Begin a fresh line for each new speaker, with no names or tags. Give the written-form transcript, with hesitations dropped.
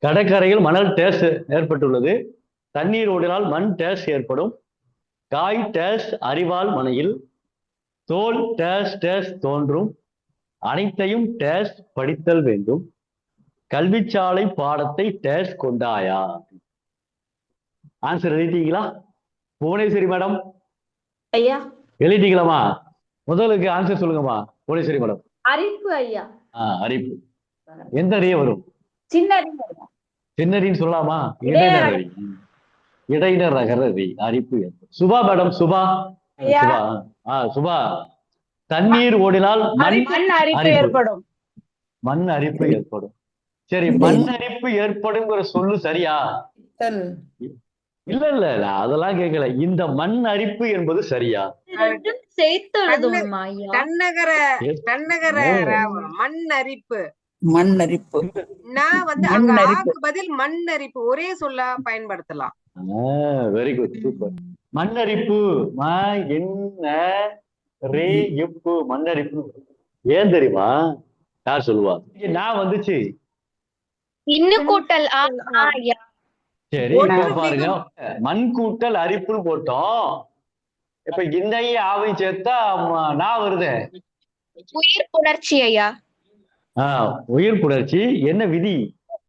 கடற்கரையில் மணல் டேஸ் ஏற்பட்டுள்ளது. தண்ணீர் ஓடினால் மண் டேஸ் ஏற்படும். காய் டேஸ் அறிவால் மனையில். தோல் டேஸ் டேஸ் தோன்றும். அனைத்தையும் டேஸ் படித்தல் வேண்டும். கல்விச்சாலை பாடத்தை டேஸ் கொண்டாயா? ஆன்சர் எழுதிட்டீங்களா புவனேஸ்வரி மேடம்?
ஐயா
எழுதிட்டீங்களாமா? முதலுக்கு ஆன்சர் சொல்லுங்கம்மா புவனேஸ்வரி மேடம்.
அரிப்பு ஐயா.
அரிப்பு எந்த அடியே வரும்?
சின்னரி.
சின்னரின்னு சொல்லலாமா? இடைநறி. இடைநர் நகரதி அரிப்பு. சுபா மேடம், சுபா. சுபா சுபா. தண்ணீர் ஓடினால் மண் அரிப்பு ஏற்படும். மண் அரிப்பு ஏற்படும். சரி, மண் அரிப்பு ஏற்படும் சொல்லு சரியா? இல்ல இல்ல இல்ல, அதெல்லாம் கேட்கல. இந்த மண் அரிப்பு என்பது சரியா?
தன்னகர மண் அரிப்பு.
மண் அரிப்பு.
நான் வந்து அங்க ஆக்கு பதில் மண் அரிப்பு ஒரே சொல்ல பயன்படுத்தலாம்.
Very good, super. மண்ணரிப்பு என்ன ரே எப்பு மண்ணரிப்பு ஏன் தெரியுமா? யார் சொல்லுவா? நான் வந்துச்சு.
இன்னும் கூட்டல்.
சரி, இப்ப பாருங்க, மண் கூட்டல் அரிப்புன்னு போட்டோம். இப்ப இன்னையும் ஆவையும் சேர்த்தா நான் வருது.
உயிர் புணர்ச்சி ஐயா.
உயிர் புணர்ச்சி என்ன விதி?